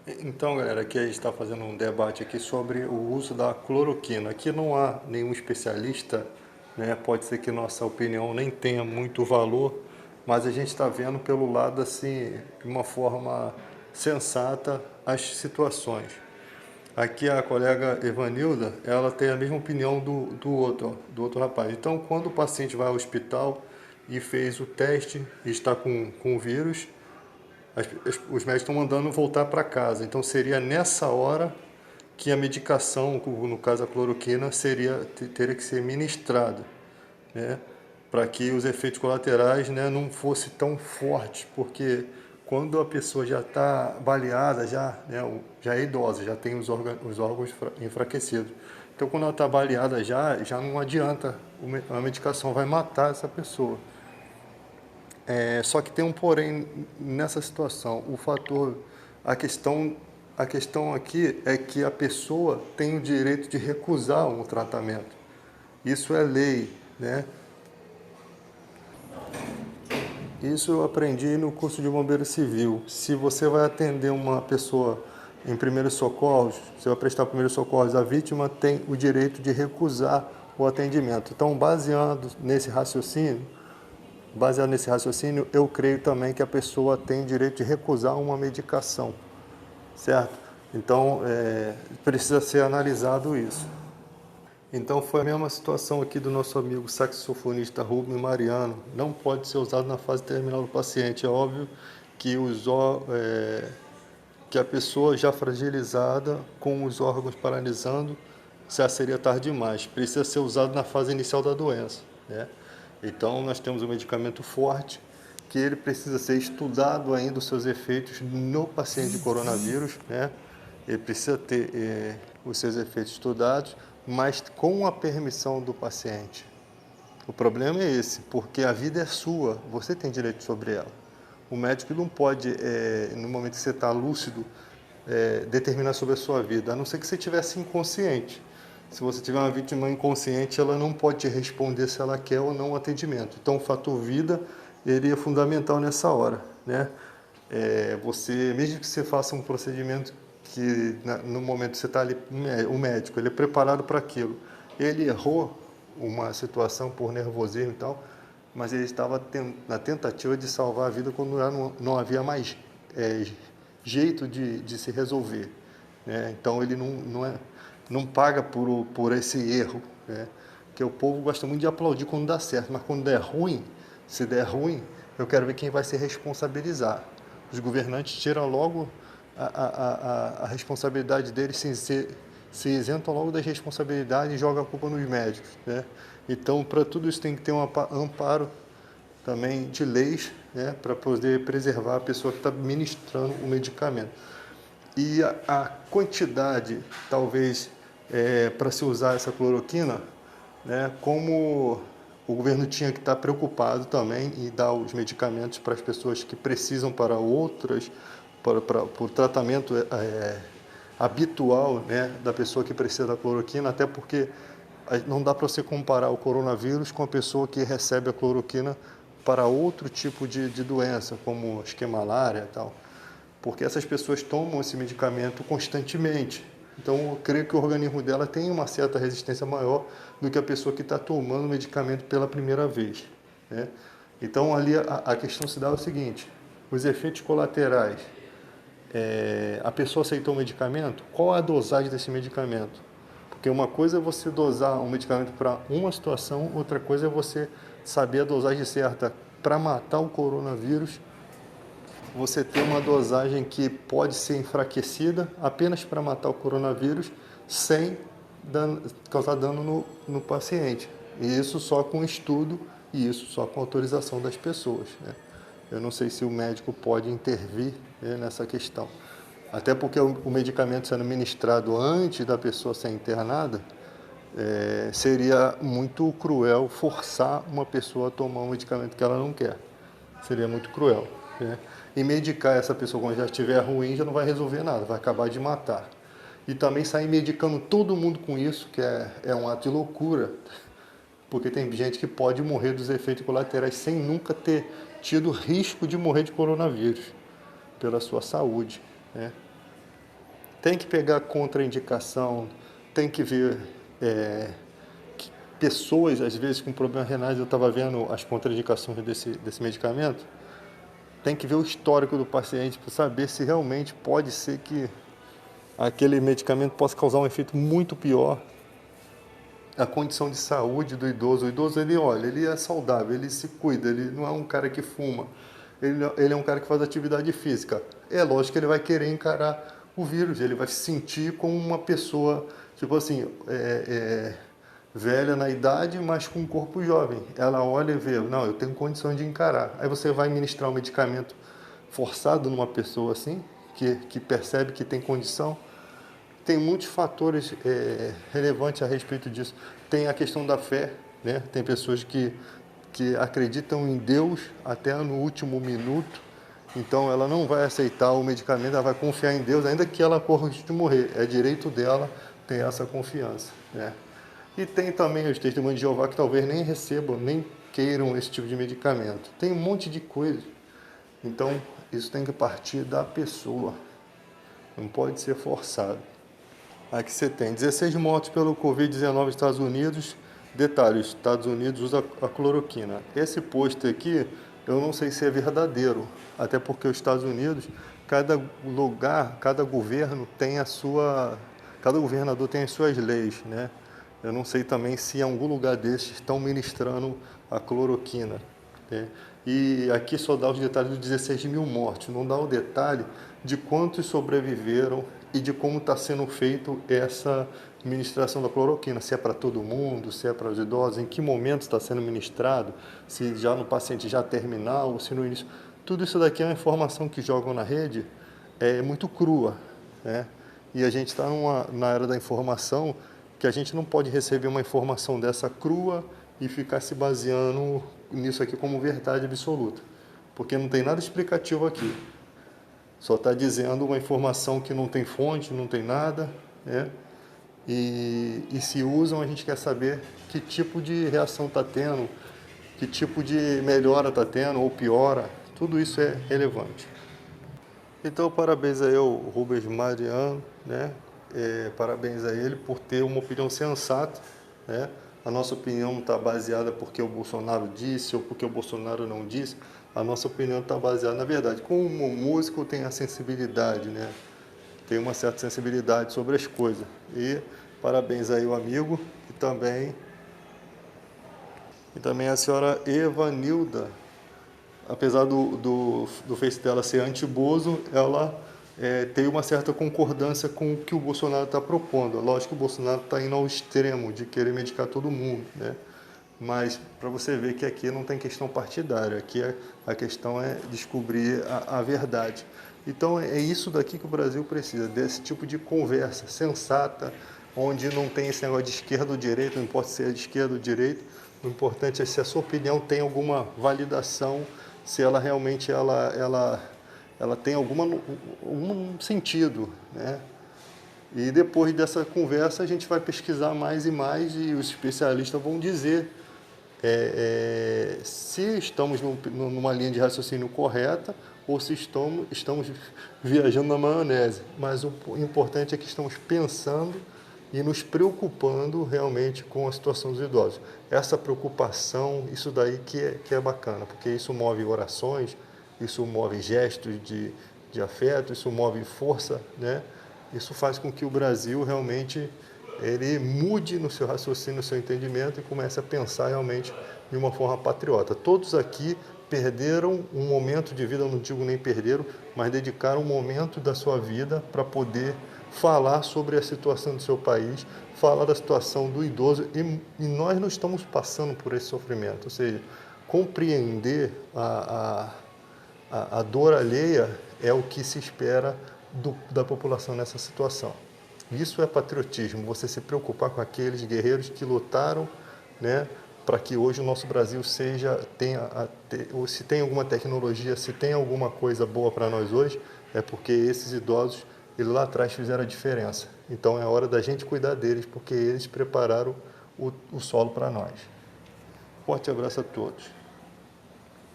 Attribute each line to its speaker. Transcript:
Speaker 1: Então, galera, aqui a gente está fazendo um debate aqui sobre o uso da cloroquina. Aqui não há nenhum especialista, né? Pode ser que nossa opinião nem tenha muito valor, mas a gente está vendo pelo lado assim, de uma forma sensata as situações. Aqui a colega Evanilda, ela tem a mesma opinião do outro rapaz. Então, quando o paciente vai ao hospital e fez o teste e está com o vírus, os médicos estão mandando voltar para casa. Então seria nessa hora que a medicação, no caso a cloroquina, teria que ser ministrada, né? Para que os efeitos colaterais, né, não fossem tão fortes, porque quando a pessoa já está baleada, já é idosa, já tem os órgãos enfraquecidos. Então quando ela está baleada já não adianta, a medicação vai matar essa pessoa. Só que tem um porém nessa situação. A questão aqui é que a pessoa tem o direito de recusar um tratamento. Isso é lei, né? Isso eu aprendi no curso de bombeiro civil. Se você vai atender uma pessoa em primeiros socorros, você vai prestar primeiros socorros, a vítima tem o direito de recusar o atendimento. Então, baseado nesse raciocínio, eu creio também que a pessoa tem direito de recusar uma medicação, certo? Então, precisa ser analisado isso. Então, foi a mesma situação aqui do nosso amigo saxofonista Rubem Mariano. Não pode ser usado na fase terminal do paciente. É óbvio que, que a pessoa já fragilizada, com os órgãos paralisando, já seria tarde demais. Precisa ser usado na fase inicial da doença, né? Então, nós temos um medicamento forte, que ele precisa ser estudado ainda os seus efeitos no paciente de coronavírus, né? Ele precisa ter os seus efeitos estudados, mas com a permissão do paciente. O problema é esse, porque a vida é sua, você tem direito sobre ela. O médico não pode, no momento que você está lúcido, determinar sobre a sua vida, a não ser que você estivesse inconsciente. Se você tiver uma vítima inconsciente, ela não pode te responder se ela quer ou não o atendimento. Então, o fator vida, ele é fundamental nessa hora, né? Mesmo que você faça um procedimento que no momento que você está ali, o médico, ele é preparado para aquilo. Ele errou uma situação por nervosismo e tal, mas ele estava na tentativa de salvar a vida quando não havia mais jeito de se resolver, né? Então ele não paga por esse erro, né? Porque o povo gosta muito de aplaudir quando dá certo, mas quando der ruim, se der ruim, eu quero ver quem vai se responsabilizar. Os governantes tiram logo a responsabilidade deles, se isentam logo das responsabilidades e jogam a culpa nos médicos, né? Então, para tudo isso tem que ter um amparo também de leis, né, para poder preservar a pessoa que está ministrando o medicamento. E a quantidade, talvez, para se usar essa cloroquina, né, como o governo tinha que estar preocupado também em dar os medicamentos para as pessoas que precisam para outras, para o tratamento habitual, né, da pessoa que precisa da cloroquina, até porque não dá para você comparar o coronavírus com a pessoa que recebe a cloroquina para outro tipo de doença, como malária e tal, porque essas pessoas tomam esse medicamento constantemente. Então, eu creio que o organismo dela tem uma certa resistência maior do que a pessoa que está tomando o medicamento pela primeira vez, né? Então, ali a questão se dá o seguinte: os efeitos colaterais. A pessoa aceitou o medicamento, qual a dosagem desse medicamento? Porque uma coisa é você dosar um medicamento para uma situação, outra coisa é você saber a dosagem certa para matar o coronavírus. Você tem uma dosagem que pode ser enfraquecida apenas para matar o coronavírus, sem causar dano no paciente. E isso só com estudo e isso só com autorização das pessoas, né? Eu não sei se o médico pode intervir, né, nessa questão. Até porque o medicamento sendo ministrado antes da pessoa ser internada, seria muito cruel forçar uma pessoa a tomar um medicamento que ela não quer. Seria muito cruel, né? E medicar essa pessoa quando já estiver ruim já não vai resolver nada, vai acabar de matar. E também sair medicando todo mundo com isso, que é um ato de loucura, porque tem gente que pode morrer dos efeitos colaterais sem nunca ter tido risco de morrer de coronavírus, pela sua saúde, né? Tem que pegar contraindicação, tem que ver que pessoas, às vezes, com problemas renais, eu estava vendo as contraindicações desse medicamento, tem que ver o histórico do paciente para saber se realmente pode ser que aquele medicamento possa causar um efeito muito pior. A condição de saúde do idoso. O idoso, ele olha, ele é saudável, ele se cuida, ele não é um cara que fuma, ele é um cara que faz atividade física. É lógico que ele vai querer encarar o vírus, ele vai se sentir como uma pessoa, tipo assim, velha na idade, mas com um corpo jovem. Ela olha e vê, não, eu tenho condições de encarar. Aí você vai ministrar um medicamento forçado numa pessoa assim, que percebe que tem condição. Tem muitos fatores relevantes a respeito disso. Tem a questão da fé, né? Tem pessoas que acreditam em Deus até no último minuto, então ela não vai aceitar o medicamento, ela vai confiar em Deus, ainda que ela corra o risco de morrer. É direito dela ter essa confiança, né? E tem também os testemunhos de Jeová que talvez nem recebam, nem queiram esse tipo de medicamento. Tem um monte de coisa. Então, isso tem que partir da pessoa. Não pode ser forçado. Aqui você tem 16 mortos pelo Covid-19 nos Estados Unidos. Detalhe, os Estados Unidos usam a cloroquina. Esse pôster aqui, eu não sei se é verdadeiro, até porque os Estados Unidos, cada lugar, cada governo tem a sua... Cada governador tem as suas leis, né? Eu não sei também se em algum lugar desses estão ministrando a cloroquina, né? E aqui só dá os detalhes dos 16 mil mortos, não dá o detalhe de quantos sobreviveram e de como está sendo feito essa ministração da cloroquina, se é para todo mundo, se é para os idosos, em que momento está sendo ministrado, se já no paciente já terminal, ou se no início. Tudo isso daqui é uma informação que jogam na rede, é muito crua, né? E a gente está na era da informação, que a gente não pode receber uma informação dessa crua e ficar se baseando nisso aqui como verdade absoluta, porque não tem nada explicativo aqui. Só está dizendo uma informação que não tem fonte, não tem nada, né? E se usam, a gente quer saber que tipo de reação está tendo, que tipo de melhora está tendo ou piora. Tudo isso é relevante. Então, parabéns aí ao Rubens Mariano, né? Parabéns a ele por ter uma opinião sensata, né? A nossa opinião não está baseada porque o Bolsonaro disse ou porque o Bolsonaro não disse. A nossa opinião está baseada na verdade. Como o músico tem a sensibilidade, né? Tem uma certa sensibilidade sobre as coisas. E parabéns aí ao amigo e também a senhora Evanilda. Apesar do Face dela ser anti-Bozo, ela tem uma certa concordância com o que o Bolsonaro está propondo. Lógico que o Bolsonaro está indo ao extremo de querer medicar todo mundo, né? Mas para você ver que aqui não tem questão partidária, aqui a questão é descobrir a verdade. Então é isso daqui que o Brasil precisa, desse tipo de conversa sensata, onde não tem esse negócio de esquerda ou direita, não importa se é de esquerda ou direita, o importante é se a sua opinião tem alguma validação, se ela realmente ela tem algum sentido, né? E depois dessa conversa a gente vai pesquisar mais e mais e os especialistas vão dizer se estamos numa linha de raciocínio correta ou se estamos viajando na maionese. Mas o importante é que estamos pensando e nos preocupando realmente com a situação dos idosos. Essa preocupação, isso daí que é bacana, porque isso move orações, isso move gestos de afeto, isso move força, né? Isso faz com que o Brasil realmente ele mude no seu raciocínio, no seu entendimento e comece a pensar realmente de uma forma patriota. Todos aqui perderam um momento de vida, eu não digo nem perderam, mas dedicaram um momento da sua vida para poder falar sobre a situação do seu país, falar da situação do idoso e nós não estamos passando por esse sofrimento, ou seja, compreender a dor alheia é o que se espera da população nessa situação. Isso é patriotismo, você se preocupar com aqueles guerreiros que lutaram, né, para que hoje o nosso Brasil ou se tem alguma tecnologia, se tem alguma coisa boa para nós hoje, é porque esses idosos, eles lá atrás fizeram a diferença. Então é hora da gente cuidar deles, porque eles prepararam o solo para nós. Forte abraço a todos.